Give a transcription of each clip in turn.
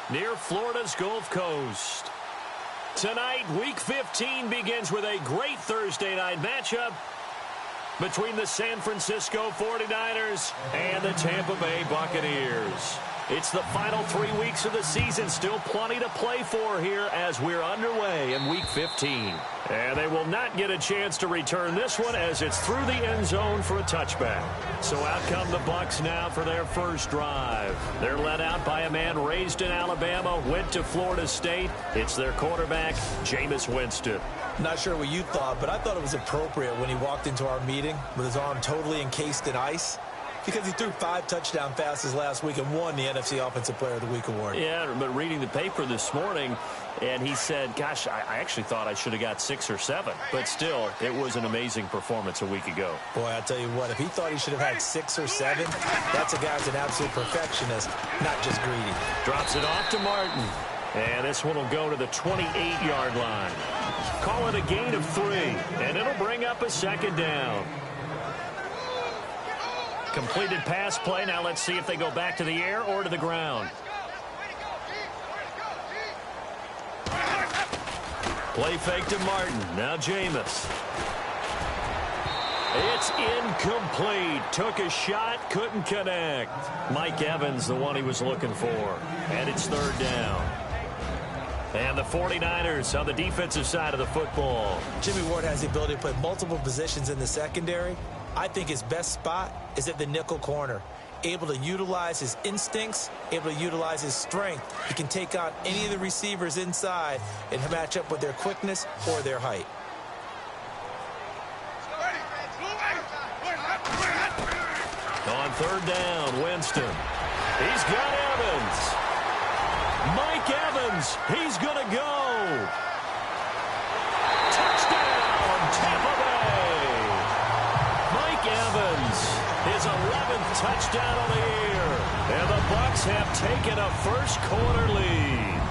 near Florida's Gulf Coast. Tonight, Week 15 begins with a great Thursday night matchup between the San Francisco 49ers and the Tampa Bay Buccaneers. It's the final 3 weeks of the season. Still plenty to play for here as we're underway in Week 15. And they will not get a chance to return this one as it's through the end zone for a touchback. So out come the Bucs now for their first drive. They're led out by a man raised in Alabama, went to Florida State. It's their quarterback, Jameis Winston. Not sure what you thought, but I thought it was appropriate when he walked into our meeting with his arm totally encased in ice, because he threw 5 touchdown passes last week and won the NFC Offensive Player of the Week award. Yeah, but reading the paper this morning, and he said, gosh, I actually thought I should have got 6 or 7. But still, it was an amazing performance a week ago. Boy, I tell you what, if he thought he should have had 6 or 7, that's a guy who's an absolute perfectionist, not just greedy. Drops it off to Martin. And this one will go to the 28-yard line. Call it a gain of 3, and it'll bring up a second down. Completed pass play. Now let's see if they go back to the air or to the ground. Play fake to Martin. Now Jameis. It's incomplete. Took a shot, couldn't connect. Mike Evans, the one he was looking for. And it's third down. And the 49ers on the defensive side of the football. Jimmy Ward has the ability to play multiple positions in the secondary. I think his best spot is at the nickel corner. Able to utilize his instincts, able to utilize his strength. He can take on any of the receivers inside and match up with their quickness or their height. On third down, Winston. He's got Evans. Mike Evans, he's going to go. Touchdown, Tampa Bay. Mike Evans, his 11th touchdown on the year. And the Bucs have taken a first quarter lead.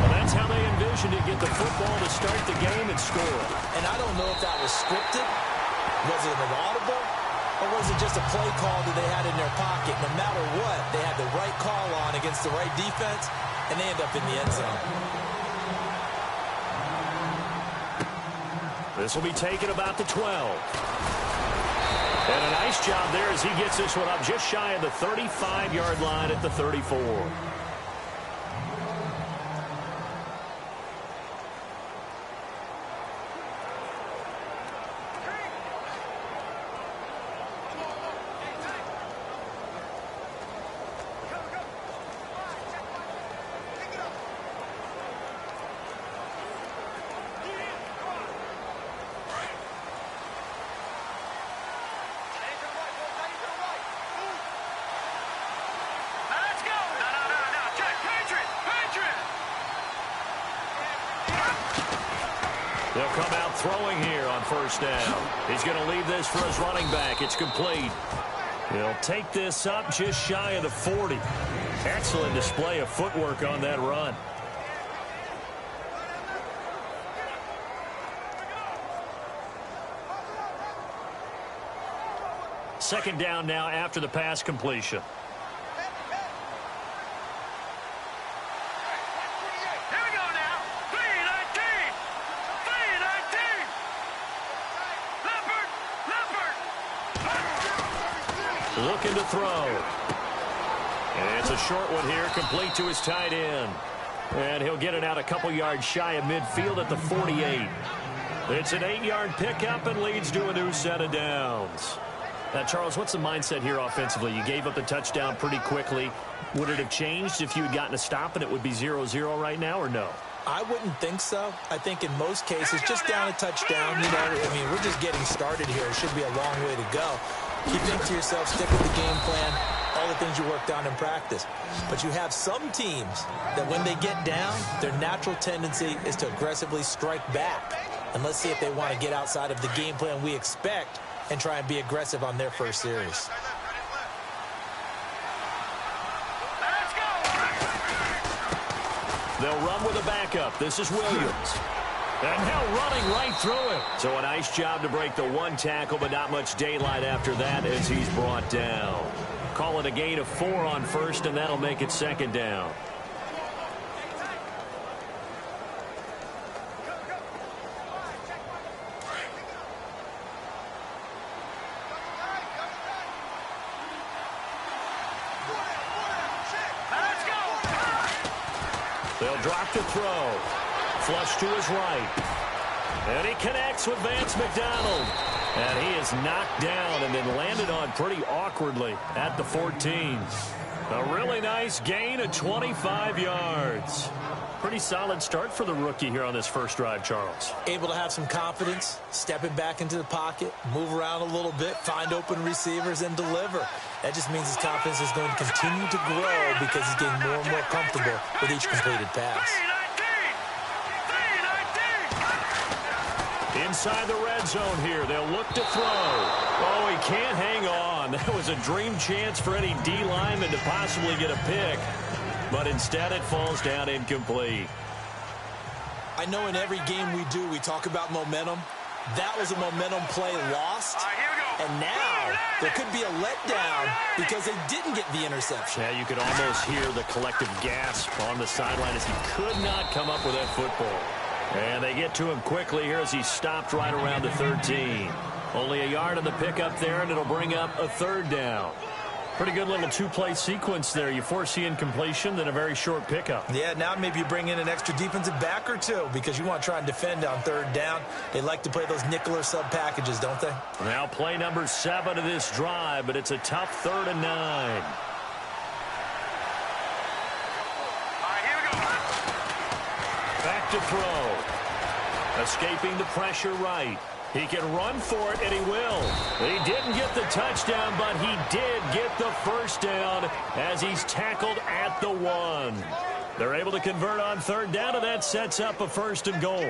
Well, that's how they envisioned it, get the football to start the game and score. And I don't know if that was scripted. Was it an audible? Or was it just a play call that they had in their pocket? No matter what, they had the right call on against the right defense, and they end up in the end zone. This will be taken about the 12. And a nice job there as he gets this one up just shy of the 35-yard line at the 34. They'll come out throwing here on first down. He's going to leave this for his running back. It's complete. He'll take this up just shy of the 40. Excellent display of footwork on that run. Second down now after the pass completion. Looking to throw. And it's a short one here, complete to his tight end. And he'll get it out a couple yards shy of midfield at the 48. It's an 8-yard pickup and leads to a new set of downs. Now, Charles, what's the mindset here offensively? You gave up the touchdown pretty quickly. Would it have changed if you had gotten a stop and it would be 0-0 right now, or no? I wouldn't think so. I think in most cases, just down a touchdown, you know, I mean, we're just getting started here. It should be a long way to go. You think to yourself, stick with the game plan, all the things you worked on in practice. But you have some teams that when they get down, their natural tendency is to aggressively strike back. And let's see if they want to get outside of the game plan we expect and try and be aggressive on their first series. They'll run with a backup. This is Williams. And now running right through it. So a nice job to break the one tackle, but not much daylight after that as he's brought down. call it a gain of 4 on first, and that'll make it second down. They'll drop to throw. Flush to his right. And he connects with Vance McDonald. And he is knocked down and then landed on pretty awkwardly at the 14. A really nice gain of 25 yards. Pretty solid start for the rookie here on this first drive, Charles. Able to have some confidence, stepping back into the pocket, move around a little bit, find open receivers, and deliver. That just means his confidence is going to continue to grow because he's getting more and more comfortable with each completed pass. Inside the red zone here, they'll look to throw. Oh, he can't hang on. That was a dream chance for any D lineman to possibly get a pick. But instead it falls down incomplete. I know in every game we do, we talk about momentum. That was a momentum play lost. And now there could be a letdown because they didn't get the interception. Yeah, you could almost hear the collective gasp on the sideline as he could not come up with that football. And they get to him quickly here as he stopped right around the 13. Only a yard on the pickup there, and it'll bring up a third down. Pretty good little two-play sequence there. You foresee incompletion, then a very short pickup. Yeah, now maybe you bring in an extra defensive back or two because you want to try and defend on third down. They like to play those nickel or sub packages, don't they? Now play number 7 of this drive, but it's a tough 3rd and 9. Back to throw. Escaping the pressure right. He can run for it, and he will. He didn't get the touchdown, but he did get the first down as he's tackled at the 1. They're able to convert on third down, and that sets up a 1st and goal.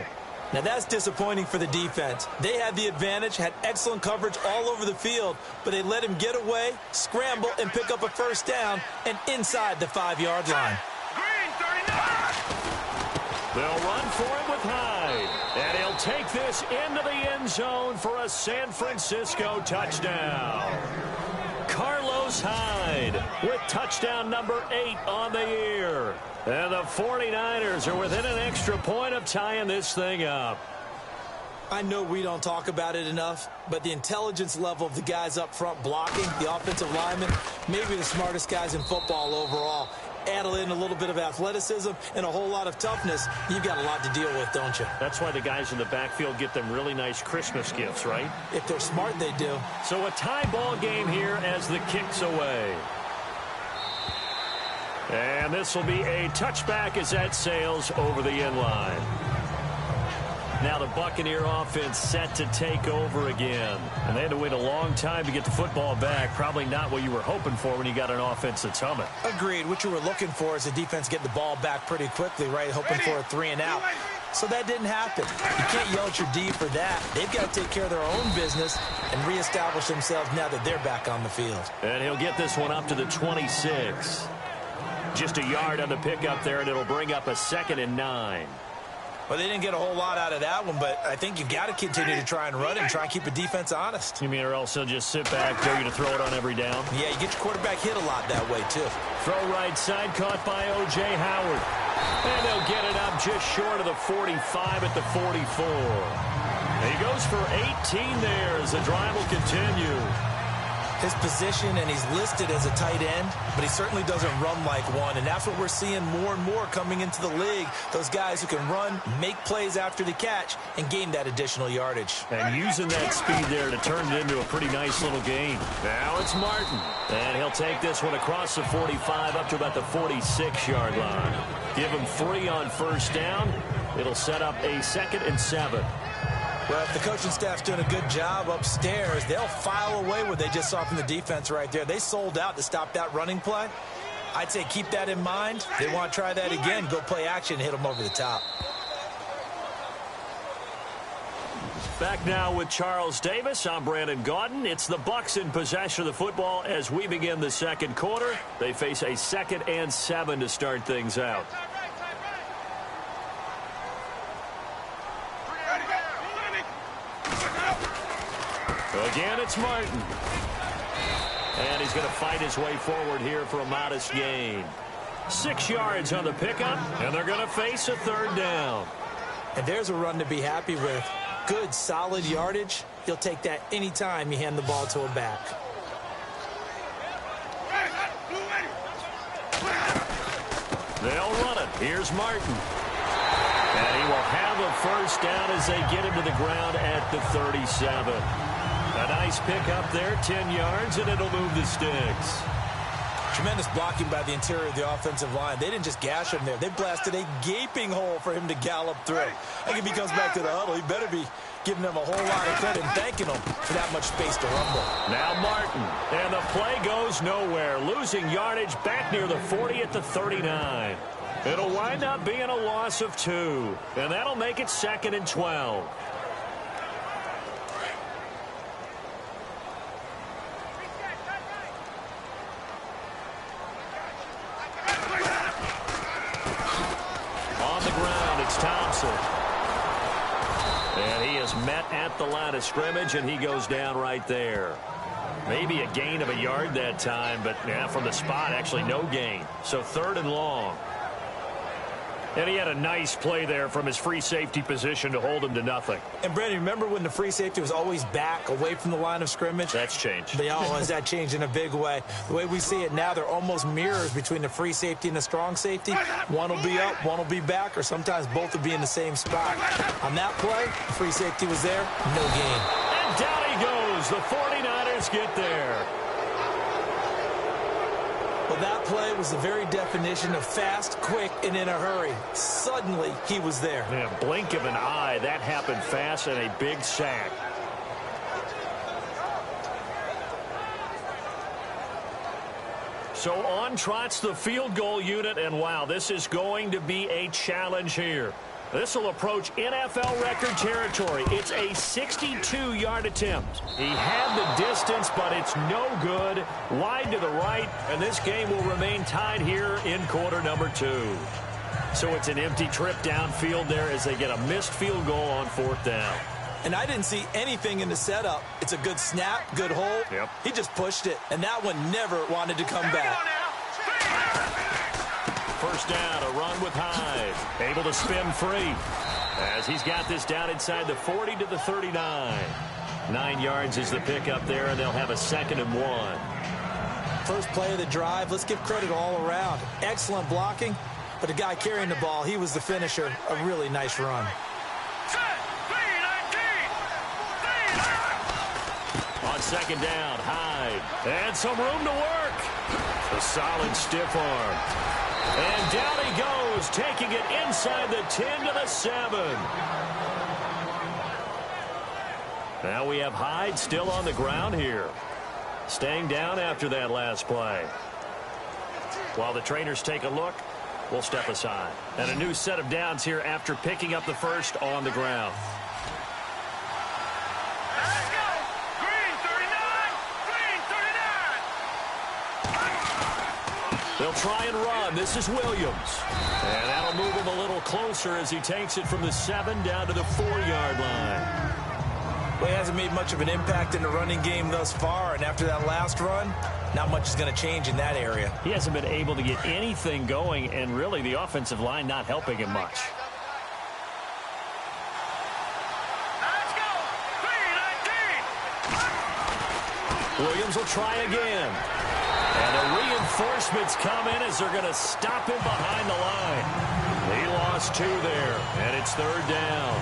Now that's disappointing for the defense. They had the advantage, had excellent coverage all over the field, but they let him get away, scramble, and pick up a 1st down, and inside the 5-yard line. They'll run for it with Hyde. And he'll take this into the end zone for a San Francisco touchdown. Carlos Hyde with touchdown number 8 on the year. And the 49ers are within an extra point of tying this thing up. I know we don't talk about it enough, but the intelligence level of the guys up front blocking, the offensive linemen, maybe the smartest guys in football overall. Add in a little bit of athleticism and a whole lot of toughness, you've got a lot to deal with, don't you? That's why the guys in the backfield get them really nice Christmas gifts, right? If they're smart, they do. So a tie ball game here as the kick's away. And this will be a touchback as that sails over the end line. Now the Buccaneer offense set to take over again. And they had to wait a long time to get the football back. Probably not what you were hoping for when you got an offense that's humming. Agreed. What you were looking for is the defense get the ball back pretty quickly, right? Hoping for a 3 and out. So that didn't happen. You can't yell at your D for that. They've got to take care of their own business and reestablish themselves now that they're back on the field. And he'll get this one up to the 26. Just a yard on the pickup there, and it'll bring up a 2nd and 9. Well, they didn't get a whole lot out of that one, but I think you've got to continue to try and run and try and keep a defense honest. You mean or else they'll just sit back, dare you to throw it on every down? Yeah, you get your quarterback hit a lot that way, too. Throw right side, caught by O.J. Howard. And they'll get it up just short of the 45 at the 44. And he goes for 18 there as the drive will continue. His position, and he's listed as a tight end, but he certainly doesn't run like one, and that's what we're seeing more and more coming into the league. Those guys who can run, make plays after the catch, and gain that additional yardage. And using that speed there to turn it into a pretty nice little gain. Now it's Martin, and he'll take this one across the 45 up to about the 46-yard line. Give him 3 on 1st down. It'll set up a 2nd and 7. Well, if the coaching staff's doing a good job upstairs, they'll file away what they just saw from the defense right there. They sold out to stop that running play. I'd say keep that in mind. They want to try that again, go play action, hit them over the top. Back now with Charles Davis. I'm Brandon Gaudin. It's the Bucs in possession of the football as we begin the 2nd quarter. They face a 2nd and 7 to start things out. Again, it's Martin. And he's going to fight his way forward here for a modest gain. 6 yards on the pickup, and they're going to face a third down. And there's a run to be happy with. Good, solid yardage. He'll take that anytime you hand the ball to a back. They'll run it. Here's Martin. And he will have a first down as they get him to the ground at the 37. A nice pickup there, 10 yards, and it'll move the sticks. Tremendous blocking by the interior of the offensive line. They didn't just gash him there. They blasted a gaping hole for him to gallop through. I think if he comes back to the huddle, he better be giving them a whole lot of credit and thanking them for that much space to rumble. Now Martin, and the play goes nowhere. Losing yardage back near the 40 at the 39. It'll wind up being a loss of 2, and that'll make it 2nd and 12. On the ground, it's Thompson. And he is met at the line of scrimmage, and he goes down right there. Maybe a gain of a yard that time, but from the spot, actually no gain. So 3rd and long. And he had a nice play there from his free safety position to hold him to nothing. And, Brandon, remember when the free safety was always back away from the line of scrimmage? That's changed. That changed in a big way. The way we see it now, they're almost mirrors between the free safety and the strong safety. One will be up, one will be back, or sometimes both will be in the same spot. On that play, the free safety was there, no gain. And down he goes. The 49ers get there. Well, that play was the very definition of fast, quick, and in a hurry. Suddenly, he was there. In a blink of an eye, that happened fast and a big sack. So on trots the field goal unit, and wow, this is going to be a challenge here. This will approach NFL record territory. It's a 62-yard attempt. He had the distance, but it's no good. Wide to the right, and this game will remain tied here in quarter number 2. So it's an empty trip downfield there as they get a missed field goal on 4th down. And I didn't see anything in the setup. It's a good snap, good hold. Yep. He just pushed it, and that one never wanted to come back. First down, a run with Hyde. Able to spin free as he's got this down inside the 40 to the 39. 9 yards is the pickup there, and they'll have a 2nd and 1. First play of the drive, let's give credit all around. Excellent blocking, but the guy carrying the ball, he was the finisher. A really nice run. On 2nd down, Hyde. And some room to work. A solid stiff arm. And down he goes, taking it inside the 10 to the 7. Now we have Hyde still on the ground here. Staying down after that last play. While the trainers take a look, we'll step aside. And a new set of downs here after picking up the first on the ground. They'll try and run. This is Williams. And that'll move him a little closer as he takes it from the 7 down to the 4-yard line. Well, he hasn't made much of an impact in the running game thus far, and after that last run, not much is going to change in that area. He hasn't been able to get anything going, and really the offensive line not helping him much. Williams will try again. And the reinforcements come in as they're going to stop him behind the line. He lost 2 there, and it's 3rd down.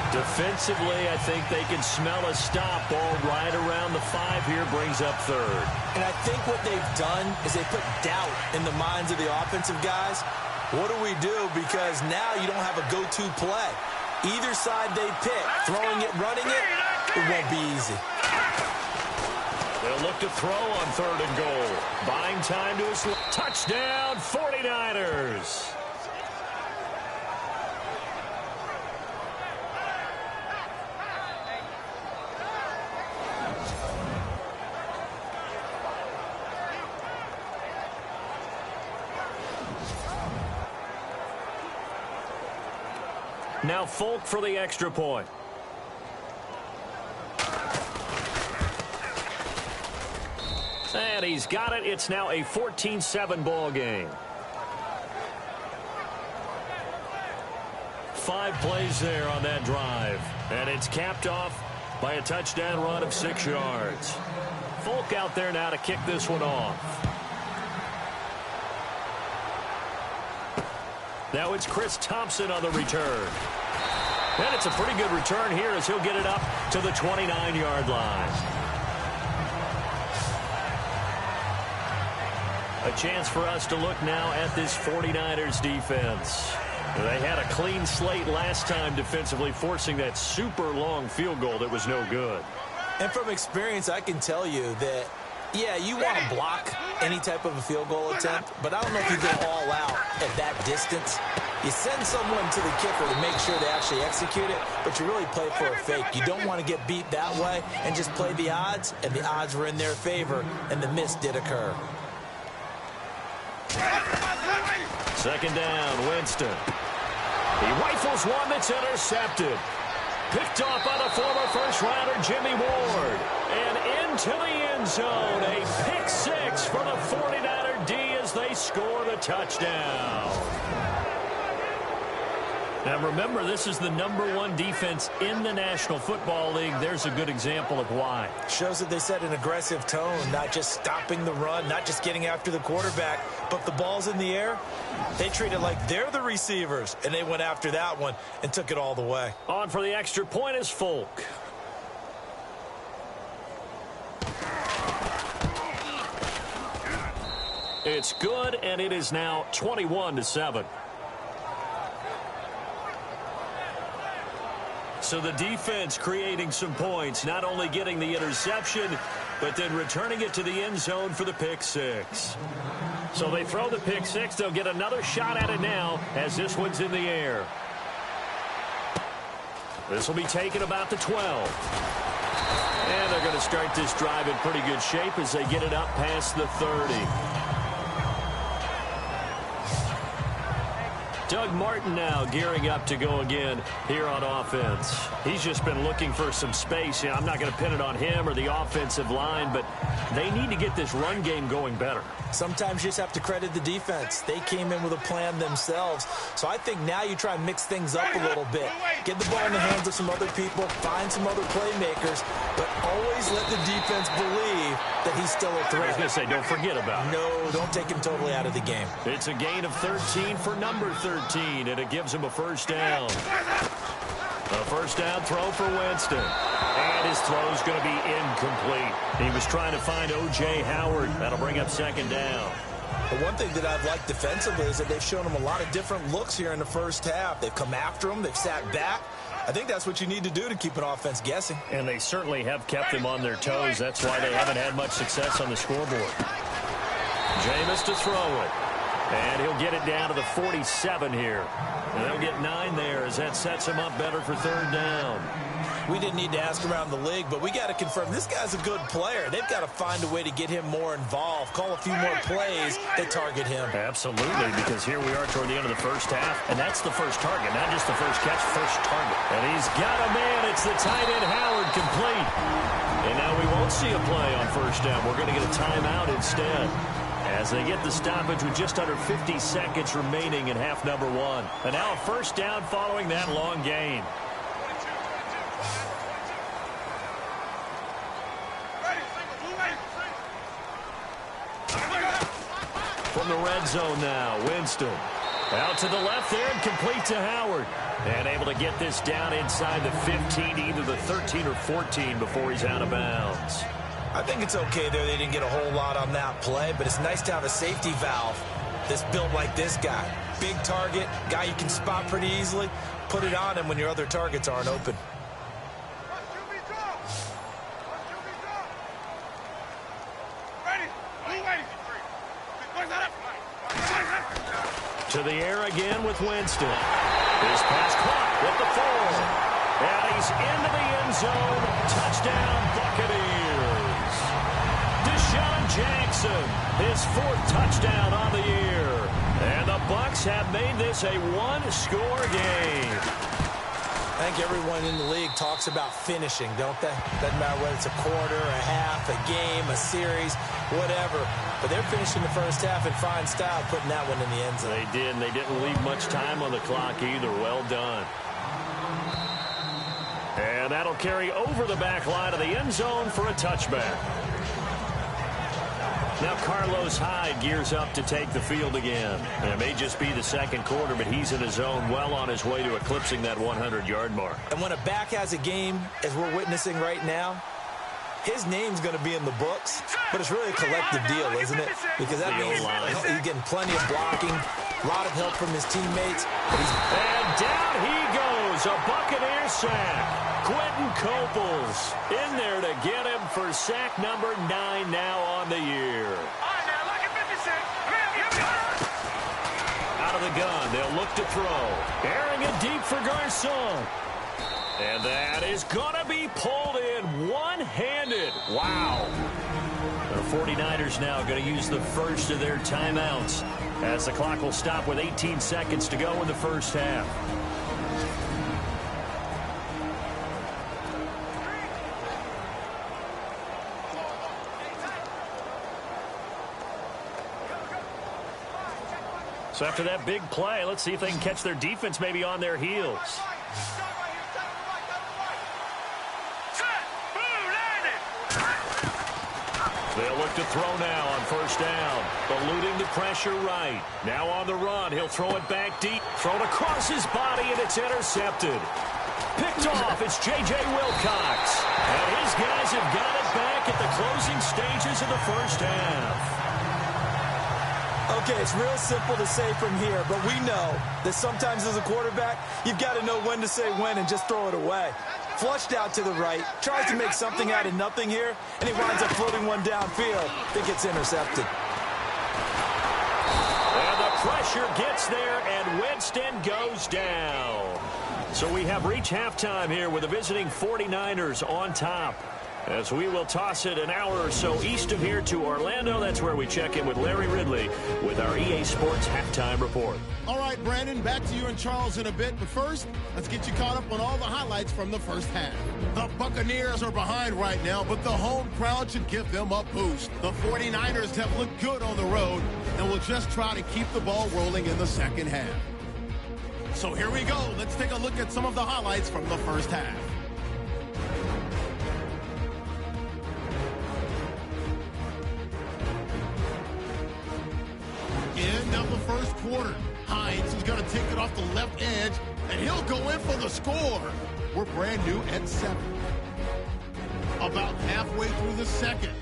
Defensively, I think they can smell a stop. Ball right around the 5 here, brings up 3rd. And I think what they've done is they put doubt in the minds of the offensive guys. What do we do? Because now you don't have a go-to play. Either side they pick, throwing it, running it, it won't be easy. They'll look to throw on 3rd and goal. Buying time to his touchdown, 49ers. Now Folk for the extra point. And he's got it. It's now a 14-7 ball game. 5 plays there on that drive. And it's capped off by a touchdown run of 6 yards. Folk out there now to kick this one off. Now it's Chris Thompson on the return. And it's a pretty good return here as he'll get it up to the 29-yard line. A chance for us to look now at this 49ers defense. They had a clean slate last time defensively, forcing that super long field goal that was no good. And from experience, I can tell you that, yeah, you want to block any type of a field goal attempt, but I don't know if you go all out at that distance. You send someone to the kicker to make sure they actually execute it, but you really play for a fake. You don't want to get beat that way and just play the odds, and the odds were in their favor, and the miss did occur. Second down, Winston. He rifles one that's intercepted. Picked off by the former first-rounder Jimmy Ward. And into the end zone. A pick 6 for the 49er D as they score the touchdown. Now remember, this is the #1 defense in the National Football League. There's a good example of why. Shows that they set an aggressive tone, not just stopping the run, not just getting after the quarterback, but the ball's in the air. They treat it like they're the receivers, and they went after that one and took it all the way. On for the extra point is Folk. It's good, and it is now 21-7. So the defense creating some points, not only getting the interception, but then returning it to the end zone for the pick 6. So they throw the pick 6. They'll get another shot at it now as this one's in the air. This will be taken about the 12. And they're going to start this drive in pretty good shape as they get it up past the 30. Doug Martin now gearing up to go again here on offense. He's just been looking for some space. Yeah, I'm not going to pin it on him or the offensive line, but they need to get this run game going better. Sometimes you just have to credit the defense. They came in with a plan themselves. So I think now you try and mix things up a little bit. Get the ball in the hands of some other people, find some other playmakers, but always let the defense believe that he's still a threat. I was going to say, don't forget about it. No, don't take him totally out of the game. It's a gain of 13 for number 13, and it gives him a first down. A first down throw for Winston. And his throw's going to be incomplete. He was trying to find O.J. Howard. That'll bring up second down. The one thing that I've liked defensively is that they've shown him a lot of different looks here in the first half. They've come after him. They've sat back. I think that's what you need to do to keep an offense guessing. And they certainly have kept them on their toes. That's why they haven't had much success on the scoreboard. Jameis to throw it. And he'll get it down to the 47 here. And they'll get 9 there as that sets him up better for third down. We didn't need to ask around the league, but we got to confirm this guy's a good player. They've got to find a way to get him more involved, call a few more plays that target him. Absolutely, because here we are toward the end of the first half, and that's the first target, not just the first catch, first target. And he's got a man. It's the tight end, Howard, complete. And now we won't see a play on first down. We're going to get a timeout instead, as they get the stoppage with just under 50 seconds remaining in half number 1. And now a first down following that long gain. From the red zone now, Winston. Out to the left there and complete to Howard. And able to get this down inside the 15, either the 13 or 14 before he's out of bounds. I think it's okay there. They didn't get a whole lot on that play, but it's nice to have a safety valve that's built like this guy. Big target, guy you can spot pretty easily. Put it on him when your other targets aren't open. To the air again with Winston. His pass caught with the 4. And he's into the end zone. Touchdown, Buccaneers. Deshaun Jackson, his 4th touchdown on the year. And the Bucs have made this a 1-score game. I think everyone in the league talks about finishing, don't they? Doesn't matter whether it's a quarter, a half, a game, a series, whatever. But they're finishing the first half in fine style, putting that one in the end zone. They did, and they didn't leave much time on the clock either. Well done. And that'll carry over the back line of the end zone for a touchback. Now Carlos Hyde gears up to take the field again. And it may just be the second quarter, but he's in his zone, well on his way to eclipsing that 100-yard mark. And when a back has a game, as we're witnessing right now, his name's going to be in the books, but it's really a collective deal, isn't it? Because that means he's getting plenty of blocking, a lot of help from his teammates. And down he goes, a Buccaneer sack. Quentin Coples in there to get him for sack number 9 now on the year. Out of the gun, they'll look to throw. Airing it deep for Garcon. And that is going to be pulled in one-handed. Wow. The 49ers now going to use the first of their timeouts as the clock will stop with 18 seconds to go in the first half. So after that big play, let's see if they can catch their defense maybe on their heels. They'll look to throw now on first down. Eluding the pressure right. Now on the run. He'll throw it back deep. Thrown across his body, and it's intercepted. Picked off. It's J.J. Wilcox. And his guys have got it back at the closing stages of the first half. Okay, it's real simple to say from here, but we know that sometimes as a quarterback, you've got to know when to say when and just throw it away. Flushed out to the right, tries to make something out of nothing here, and he winds up floating one downfield that gets intercepted. And the pressure gets there, and Winston goes down. So we have reached halftime here with the visiting 49ers on top. As we will toss it an hour or so east of here to Orlando. That's where we check in with Larry Ridley with our EA Sports Halftime Report. All right, Brandon, back to you and Charles in a bit. But first, let's get you caught up on all the highlights from the first half. The Buccaneers are behind right now, but the home crowd should give them a boost. The 49ers have looked good on the road and will just try to keep the ball rolling in the second half. So here we go. Let's take a look at some of the highlights from the first half. End of the first quarter. Hines is going to take it off the left edge, and he'll go in for the score. We're brand new at 7. About halfway through the second.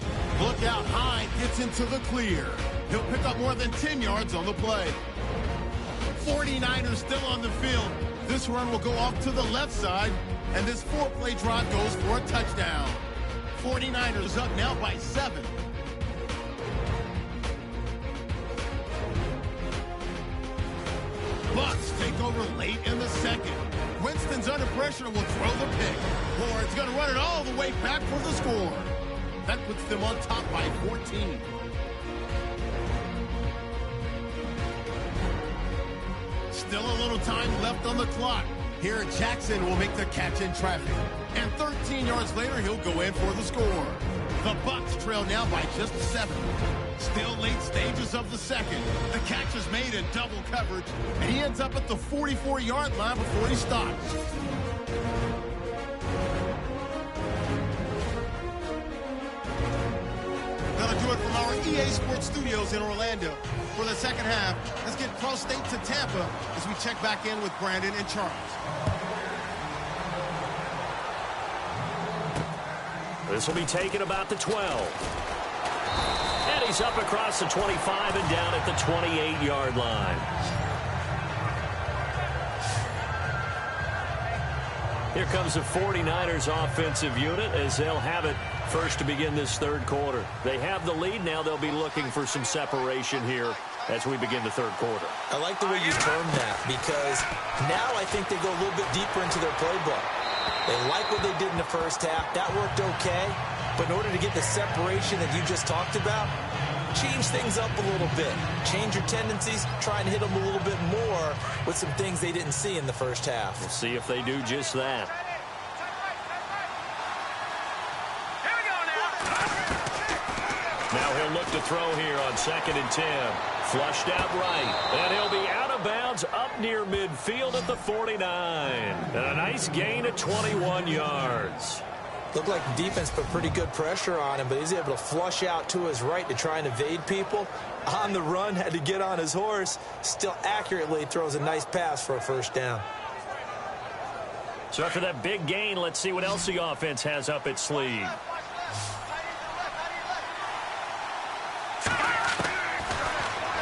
Look out, Hines gets into the clear. He'll pick up more than 10 yards on the play. 49ers still on the field. This run will go off to the left side, and this 4-play drive goes for a touchdown. 49ers up now by 7. Bucks take over late in the second. Winston's under pressure and will throw the pick. Ward's going to run it all the way back for the score. That puts them on top by 14. Still a little time left on the clock. Here, Jackson will make the catch in traffic. And 13 yards later, he'll go in for the score. The Bucks trail now by just 7. Still late stages of the second. The catch is made in double coverage, and he ends up at the 44-yard line before he stops. That'll do it from our EA Sports Studios in Orlando. For the second half, let's get cross state to Tampa as we check back in with Brandon and Charles. This will be taken about the 12. And he's up across the 25 and down at the 28-yard line. Here comes the 49ers offensive unit as they'll have it first to begin this third quarter. They have the lead. Now they'll be looking for some separation here as we begin the third quarter. I like the way you termed that because now I think they go a little bit deeper into their playbook. They like what they did in the first half. That worked okay. But in order to get the separation that you just talked about, change things up a little bit. Change your tendencies, try and hit them a little bit more, with some things they didn't see in the first half. We'll see if they do just that. Now he'll look to throw here on 2nd and 10. Flushed out right. And he'll be out of bounds up near midfield at the 49. And a nice gain of 21 yards. Looked like the defense put pretty good pressure on him, but he's able to flush out to his right to try and evade people. On the run, had to get on his horse. Still accurately throws a nice pass for a first down. So after that big gain, let's see what else the offense has up its sleeve.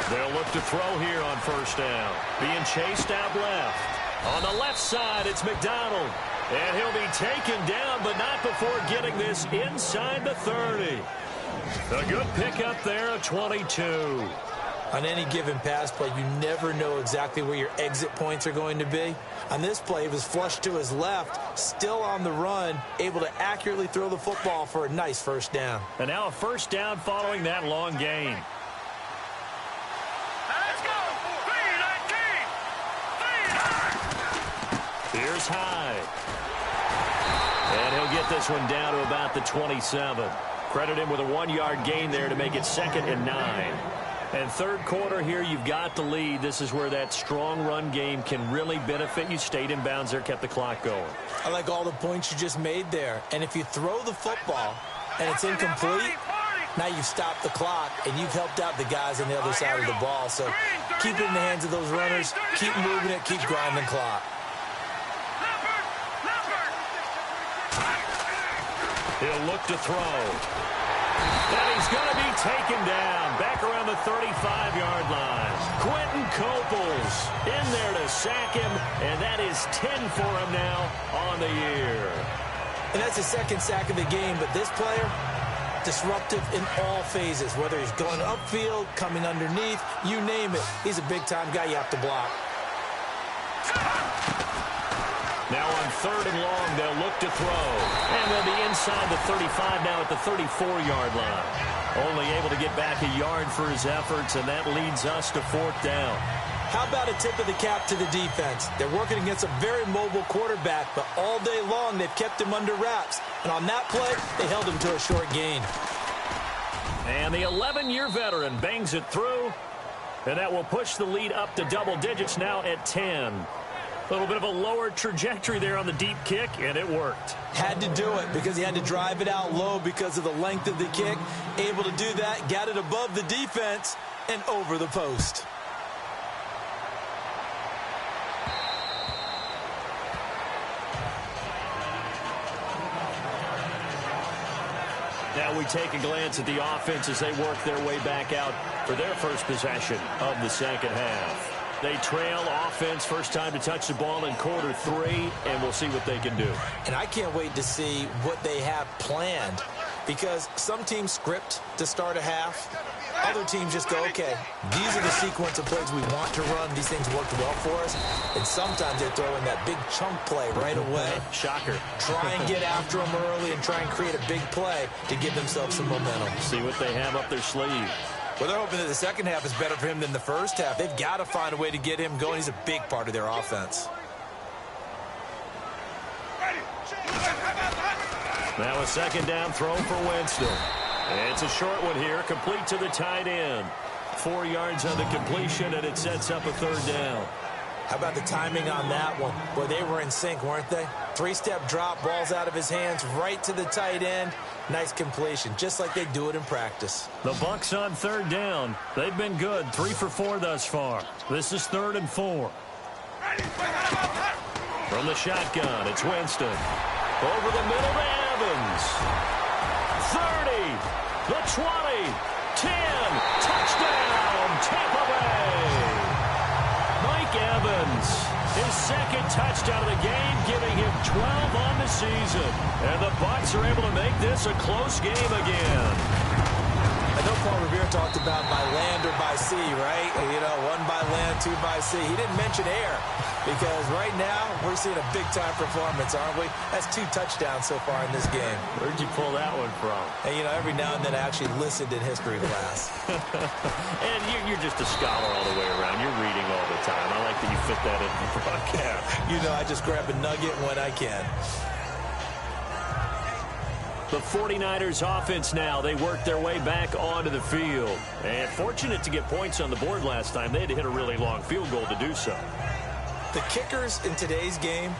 They'll look to throw here on first down. Being chased out left. On the left side, it's McDonald. And he'll be taken down, but not before getting this inside the 30. A good pickup there of 22. On any given pass play, you never know exactly where your exit points are going to be. On this play, he was flushed to his left, still on the run, able to accurately throw the football for a nice first down. And now a first down following that long gain. Here's Hyde. And he'll get this one down to about the 27. Credit him with a 1-yard gain there to make it 2nd and 9. And third quarter here, you've got the lead. This is where that strong run game can really benefit you. Stayed in bounds there, kept the clock going. I like all the points you just made there. And if you throw the football and it's incomplete, now you've stopped the clock and you've helped out the guys on the other side of the ball. So keep it in the hands of those runners. Keep moving it. Keep grinding the clock. He'll look to throw. And he's going to be taken down back around the 35-yard line. Quentin Coples in there to sack him, and that is 10 for him now on the year. And that's the second sack of the game, but this player, disruptive in all phases, whether he's going upfield, coming underneath, you name it. He's a big-time guy you have to block. Now on 3rd and long, they'll look to throw. And they'll be inside the 35 now at the 34-yard line. Only able to get back a yard for his efforts, and that leads us to 4th down. How about a tip of the cap to the defense? They're working against a very mobile quarterback, but all day long they've kept him under wraps. And on that play, they held him to a short gain. And the 11-year veteran bangs it through, and that will push the lead up to double digits now at 10. A little bit of a lower trajectory there on the deep kick, and it worked. Had to do it because he had to drive it out low because of the length of the kick. Able to do that, got it above the defense, and over the post. Now we take a glance at the offense as they work their way back out for their first possession of the second half. They trail offense, first time to touch the ball in quarter 3, and we'll see what they can do. And I can't wait to see what they have planned, because some teams script to start a half. Other teams just go, okay, these are the sequence of plays we want to run. These things worked well for us. And sometimes they throw in that big chunk play right away. Shocker. Try and get after them early and try and create a big play to give themselves some momentum. See what they have up their sleeve. Well, they're hoping that the second half is better for him than the first half. They've got to find a way to get him going. He's a big part of their offense. Now a second down throw for Winston. It's a short one here, complete to the tight end. 4 yards on the completion, and it sets up a 3rd down. How about the timing on that one? Boy, they were in sync, weren't they? 3-step drop, balls out of his hands, right to the tight end. Nice completion, just like they do it in practice. The Bucs on 3rd down. They've been good, 3 for 4 thus far. This is 3rd and 4. From the shotgun, it's Winston. Over the middle to Evans. 30. The 20, 10, touchdown, Tampa Bay. Mike Evans, his second touchdown of the game, giving him 12 on the season. And the Bucs are able to make this a close game again. I know Paul Revere talked about by land or by sea, right? You know, one by land, two by sea. He didn't mention air because right now we're seeing a big-time performance, aren't we? That's 2 touchdowns so far in this game. Where'd you pull that one from? And, you know, every now and then I actually listened in history class. And you're just a scholar all the way around. You're reading all the time. I like that you fit that in the broadcast. You know, I just grab a nugget when I can. The 49ers offense now, they work their way back onto the field. And fortunate to get points on the board last time. They had to hit a really long field goal to do so. The kickers in today's game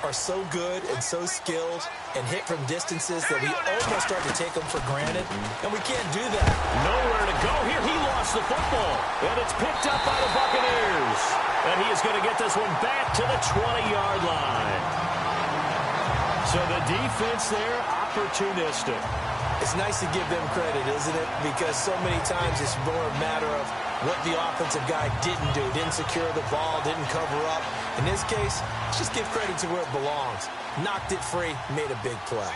are so good and so skilled and hit from distances that we almost start to take them for granted. And we can't do that. Nowhere to go here. He lost the football. And it's picked up by the Buccaneers. And he is going to get this one back to the 20-yard line. So the defense there, opportunistic. It's nice to give them credit, isn't it? Because so many times it's more a matter of what the offensive guy didn't do. Didn't secure the ball, didn't cover up. In this case, let's just give credit to where it belongs. Knocked it free, made a big play.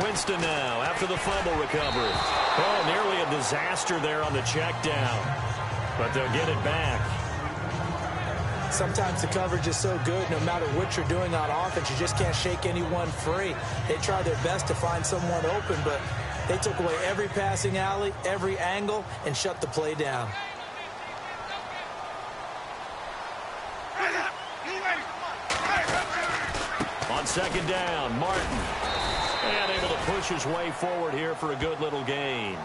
Winston now after the fumble recovery. Oh, nearly a disaster there on the check down. But they'll get it back. Sometimes the coverage is so good, no matter what you're doing on offense, you just can't shake anyone free. They try their best to find someone open, but they took away every passing alley, every angle, and shut the play down. On second down, Martin. And able to push his way forward here for a good little gain.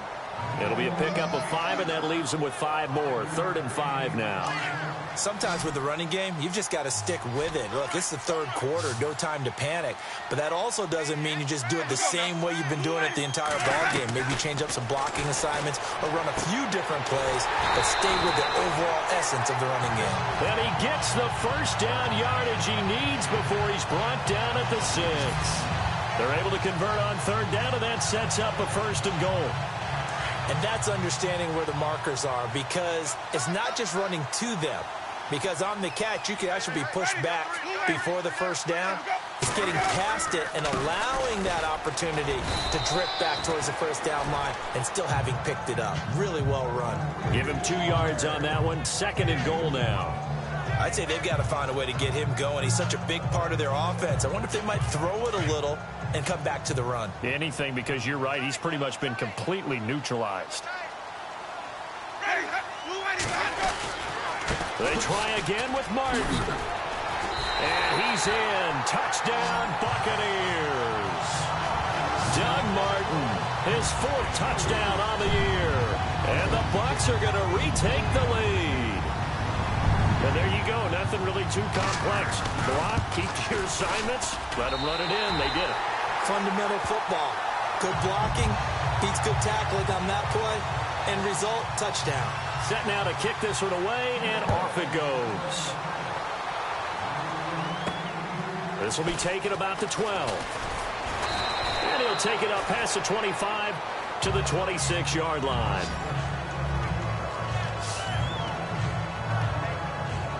It'll be a pickup of 5, and that leaves him with 5 more. 3rd and 5 now. Sometimes with the running game, you've just got to stick with it. Look, it's the 3rd quarter, no time to panic. But that also doesn't mean you just do it the same way you've been doing it the entire ball game. Maybe change up some blocking assignments or run a few different plays, but stay with the overall essence of the running game. And he gets the first down yardage he needs before he's brought down at the 6. They're able to convert on 3rd down, and that sets up a 1st and goal. And that's understanding where the markers are, because it's not just running to them. Because on the catch, you can actually be pushed back before the 1st down. It's getting past it and allowing that opportunity to drip back towards the 1st down line and still having picked it up. Really well run. Give him 2 yards on that one. 2nd and goal now. I'd say they've got to find a way to get him going. He's such a big part of their offense. I wonder if they might throw it a little and come back to the run. Anything, because you're right. He's pretty much been completely neutralized. They try again with Martin. And he's in. Touchdown, Buccaneers. Doug Martin, his 4th touchdown on the year. And the Bucs are going to retake the lead. And there you go. Nothing really too complex. Block, keep to your assignments, let them run it in. They did it. Fundamental football. Good blocking, beats good tackling on that play. End result, touchdown. Set now to kick this one away, and off it goes. This will be taken about the 12. And he'll take it up past the 25 to the 26-yard line.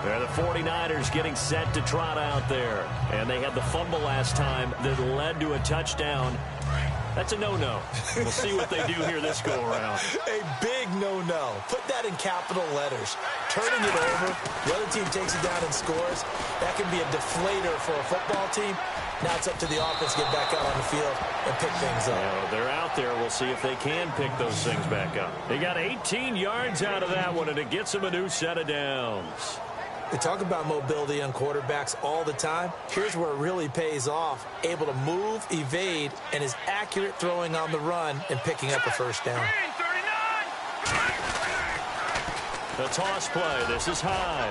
They're the 49ers getting set to trot out there. And they had the fumble last time that led to a touchdown. That's a no-no. We'll see what they do here this go-around. A big no-no. Put that in capital letters. Turning it over, the other team takes it down and scores. That can be a deflator for a football team. Now it's up to the offense to get back out on the field and pick things up. Yeah, they're out there. We'll see if they can pick those things back up. They got 18 yards out of that one, and it gets them a new set of downs. We talk about mobility on quarterbacks all the time. Here's where it really pays off. Able to move, evade, and is accurate throwing on the run and picking up a 1st down. The toss play. This is high.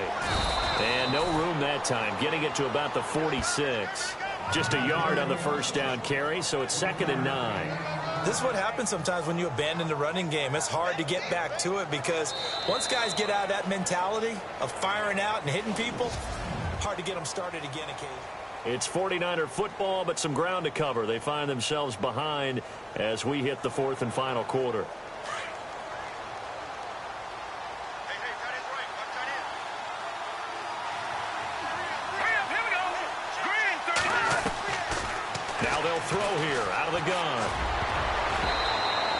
And no room that time. Getting it to about the 46. Just a yard on the 1st down carry, so it's 2nd and 9. This is what happens sometimes when you abandon the running game. It's hard to get back to it because once guys get out of that mentality of firing out and hitting people, hard to get them started again occasionally. It's 49er football, but some ground to cover. They find themselves behind as we hit the 4th and final quarter. throw here out of the gun.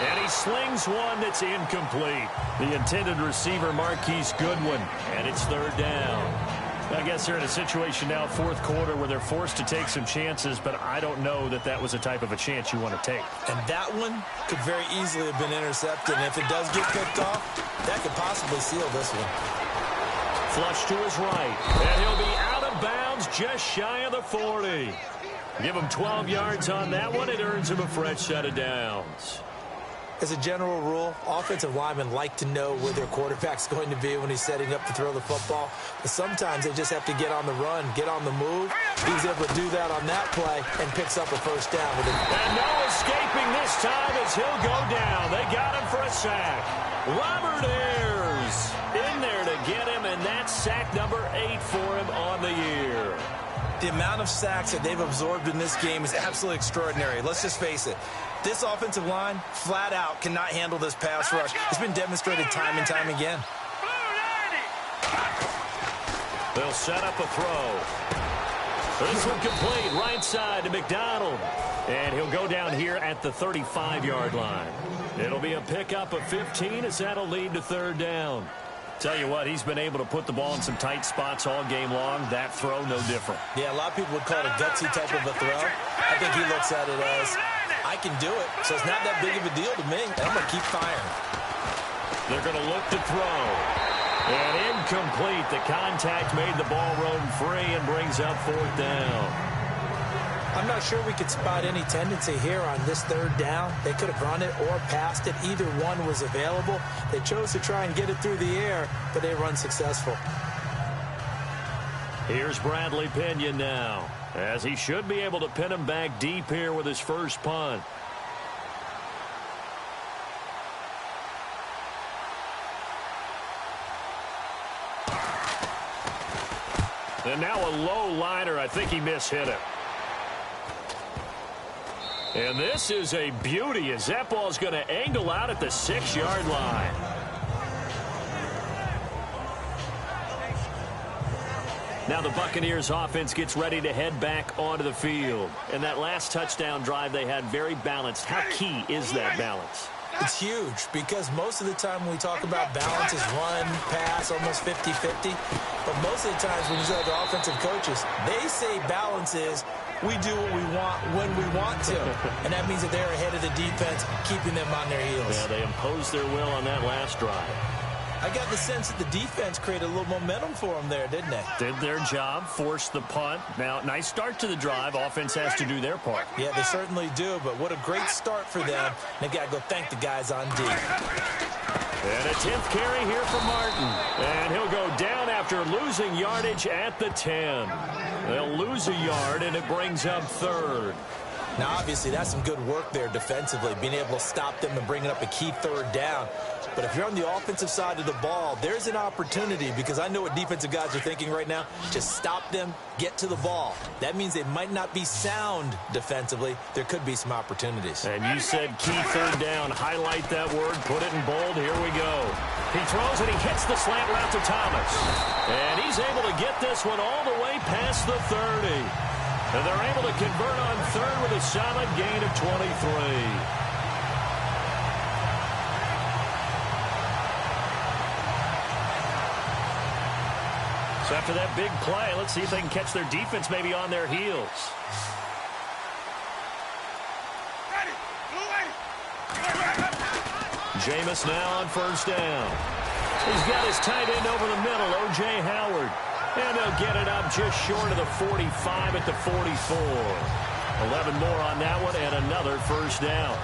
And he slings one that's incomplete. The intended receiver, Marquise Goodwin, and it's third down. I guess they're in a situation now, fourth quarter, where they're forced to take some chances, but I don't know that that was the type of a chance you want to take. And that one could very easily have been intercepted, and if it does get picked off, that could possibly seal this one. Flush to his right, and he'll be out of bounds just shy of the 40. Give him 12 yards on that one. It earns him a fresh set of downs. As a general rule, offensive linemen like to know where their quarterback's going to be when he's setting up to throw the football. But sometimes they just have to get on the run, get on the move. He's able to do that on that play and picks up a first down. And no escaping this time as he'll go down. They got him for a sack. Robert Ayers in there to get him, and that's sack number 8 for him on the year. The amount of sacks that they've absorbed in this game is absolutely extraordinary. Let's just face it. This offensive line, flat out, cannot handle this pass rush. It's been demonstrated time and time again. They'll set up a throw. This one complete, right side to McDonald. And he'll go down here at the 35-yard line. It'll be a pickup of 15 as that'll lead to third down. Tell you what, he's been able to put the ball in some tight spots all game long. That throw, no different. Yeah, a lot of people would call it a gutsy type of a throw. I think he looks at it as, I can do it, so it's not that big of a deal to me. I'm going to keep firing. They're going to look to throw. And incomplete. The contact made the ball roam free and brings up fourth down. I'm not sure we could spot any tendency here on this third down. They could have run it or passed it. Either one was available. They chose to try and get it through the air, but they were unsuccessful. Here's Bradley Pinion now, as he should be able to pin him back deep here with his first punt. And now a low liner. I think he mishit it. And this is a beauty as that ball's going to angle out at the 6-yard line. Now the Buccaneers offense gets ready to head back onto the field. And that last touchdown drive they had very balanced. How key is that balance? It's huge because most of the time when we talk about balance is run, pass, almost 50-50. But most of the times when you talk to offensive coaches, they say balance is we do what we want when we want to. And that means that they're ahead of the defense, keeping them on their heels. Yeah, they imposed their will on that last drive. I got the sense that the defense created a little momentum for them there, didn't they? Did their job, forced the punt. Now, nice start to the drive. Offense has to do their part. Yeah, they certainly do, but what a great start for them. They got to go thank the guys on D. And a 10th carry here for Martin. And he'll go down after losing yardage at the 10. They'll lose a yard, and it brings up third. Now, obviously, that's some good work there defensively, being able to stop them and bringing up a key third down. But if you're on the offensive side of the ball, there's an opportunity because I know what defensive guys are thinking right now. Just stop them, get to the ball. That means they might not be sound defensively. There could be some opportunities. And you said key third down. Highlight that word. Put it in bold. Here we go. He throws and he hits the slant route to Thomas. And he's able to get this one all the way past the 30. And they're able to convert on third with a solid gain of 23. So after that big play, let's see if they can catch their defense maybe on their heels. Jameis now on first down. He's got his tight end over the middle, O.J. Howard. And they'll get it up just short of the 45 at the 44. 11 more on that one and another first down.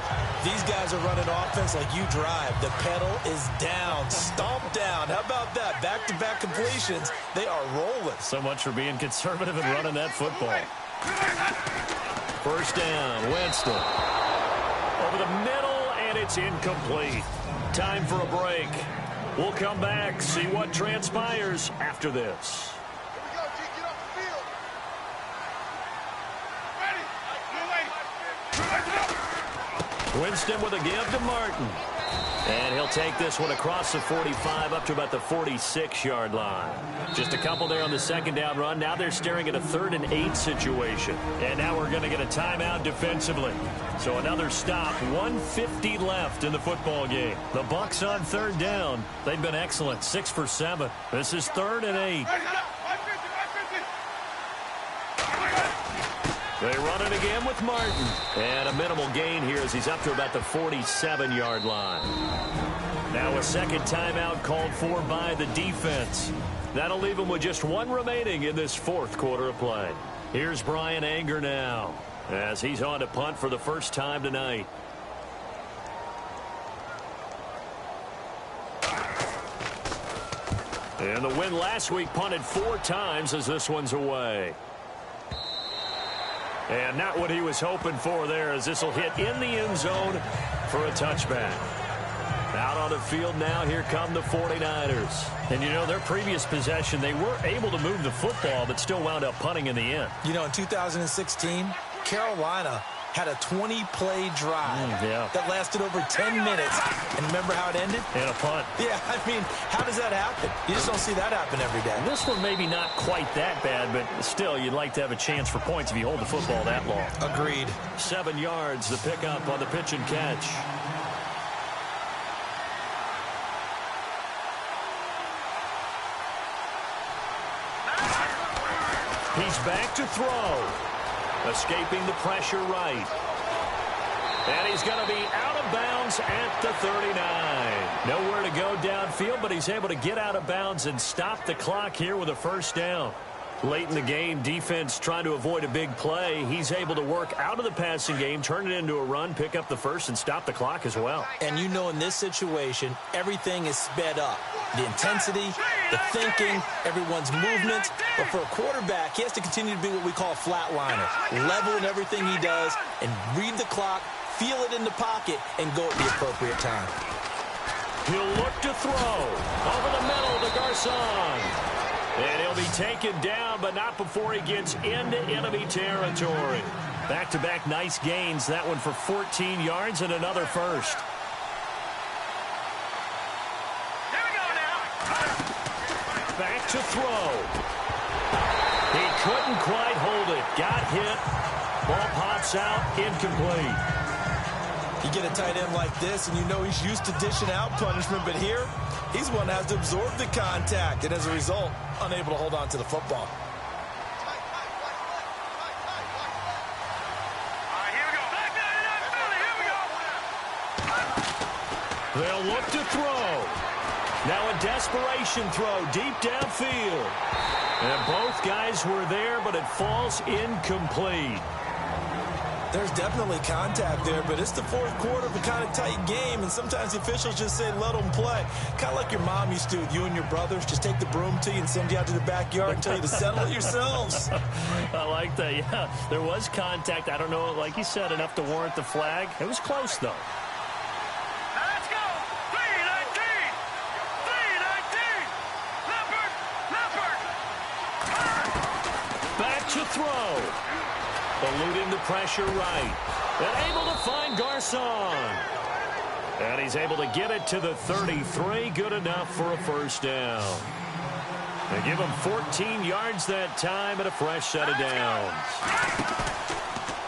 These guys are running offense like you drive. The pedal is down, stomp down. How about that? Back-to-back completions. They are rolling. So much for being conservative and running that football. First down, Winston. Over the middle, and it's incomplete. Time for a break. We'll come back, see what transpires after this. Winston with a give to Martin. And he'll take this one across the 45 up to about the 46-yard line. Just a couple there on the second down run. Now they're staring at a 3rd and 8 situation. And now we're going to get a timeout defensively. So another stop, 1:50 left in the football game. The Bucs on 3rd down. They've been excellent, 6 for 7. This is 3rd and 8. They run it again with Martin. And a minimal gain here as he's up to about the 47-yard line. Now a second timeout called for by the defense. That'll leave them with just one remaining in this 4th quarter of play. Here's Bryan Anger now as he's on to punt for the first time tonight. And the win last week punted 4 times as this one's away. And not what he was hoping for there as this will hit in the end zone for a touchback. Out on the field now, here come the 49ers. And, you know, their previous possession, they were able to move the football but still wound up punting in the end. You know, in 2016, Carolina had a 20-play drive that lasted over 10 minutes. And remember how it ended? And a punt. Yeah, I mean, how does that happen? You just don't see that happen every day. This one maybe not quite that bad, but still, you'd like to have a chance for points if you hold the football that long. Agreed. 7 yards, the pickup on the pitch and catch. He's back to throw. Escaping the pressure right. And he's going to be out of bounds at the 39. Nowhere to go downfield, but he's able to get out of bounds and stop the clock here with a first down. Late in the game, defense trying to avoid a big play. He's able to work out of the passing game, turn it into a run, pick up the first, and stop the clock as well. And you know in this situation, everything is sped up. The intensity, the thinking, everyone's movement. But for a quarterback, he has to continue to be what we call a flatliner. Level in everything he does and read the clock, feel it in the pocket, and go at the appropriate time. He'll look to throw. Over the middle to Garcon. And he'll be taken down, but not before he gets into enemy territory. Back-to-back nice gains. That one for 14 yards and another first. Here we go now. Back to throw. He couldn't quite hold it. Got hit. Ball pops out. Incomplete. You get a tight end like this, and you know he's used to dishing out punishment, but here, he's one that has to absorb the contact, and as a result, unable to hold on to the football. Here we go. Here we go. They'll look to throw. Now a desperation throw deep downfield. And both guys were there, but it falls incomplete. There's definitely contact there, but it's the 4th quarter of a kind of tight game, and sometimes the officials just say, let them play. Kind of like your mom used to with you and your brothers. Just take the broom to you and send you out to the backyard and tell you to settle it yourselves. I like that, yeah. There was contact. I don't know, like you said, enough to warrant the flag. It was close, though. Let's go. 3-19. 3-19. Leopard. Back to throw. Eluding the pressure right. And able to find Garcon. And he's able to get it to the 33. Good enough for a first down. They give him 14 yards that time and a fresh set of downs.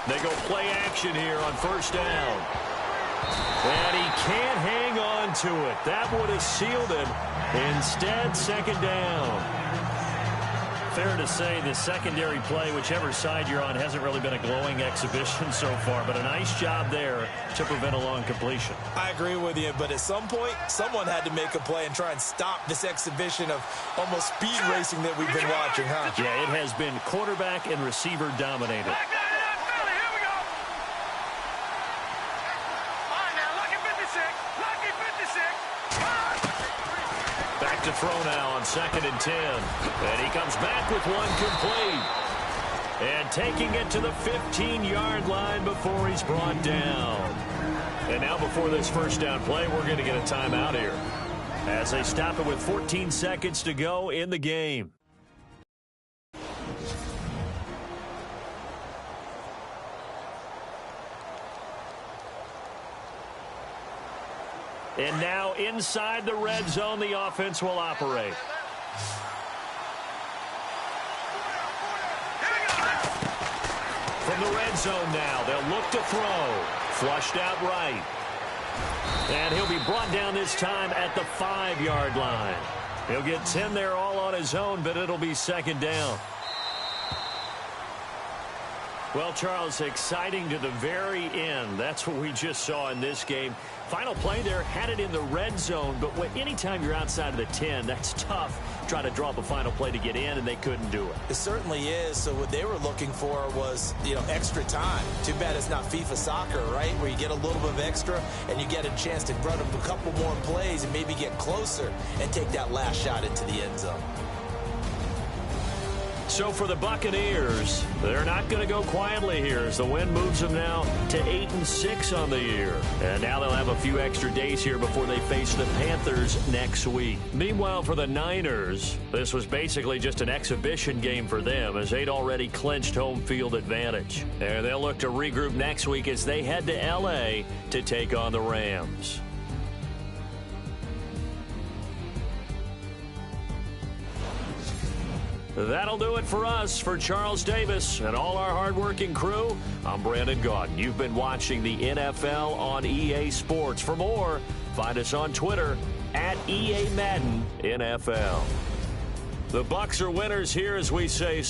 They go play action here on first down. And he can't hang on to it. That would have sealed it. Instead, second down. Fair to say the secondary play, whichever side you're on, hasn't really been a glowing exhibition so far, but a nice job there to prevent a long completion. I agree with you, but at some point, someone had to make a play and try and stop this exhibition of almost speed racing that we've been watching, huh? Yeah, it has been quarterback and receiver dominated. Here we go. All right, now, lucky 56. Lucky 56. Back to throw now on 2nd and 10. And he comes back with one complete. And taking it to the 15-yard line before he's brought down. And now before this first down play, we're going to get a timeout here. As they stop it with 14 seconds to go in the game. And now inside the red zone, the offense will operate. From the red zone now, they'll look to throw. Flushed out right. And he'll be brought down this time at the 5-yard line. He'll get 10 there all on his own, but it'll be second down. Well, Charles, exciting to the very end. That's what we just saw in this game. Final play there, had it in the red zone, but anytime you're outside of the 10, that's tough. Try to draw up a final play to get in, and they couldn't do it. It certainly is. So what they were looking for was, extra time. Too bad it's not FIFA soccer, right, where you get a little bit of extra and you get a chance to run up a couple more plays and maybe get closer and take that last shot into the end zone. So for the Buccaneers, they're not going to go quietly here as the win moves them now to 8-6 on the year. And now they'll have a few extra days here before they face the Panthers next week. Meanwhile, for the Niners, this was basically just an exhibition game for them as they'd already clinched home field advantage. And they'll look to regroup next week as they head to L.A. to take on the Rams. That'll do it for us. For Charles Davis and all our hardworking crew, I'm Brandon Gaudin. You've been watching the NFL on EA Sports. For more, find us on Twitter at EA Madden NFL. The Bucs are winners here as we say.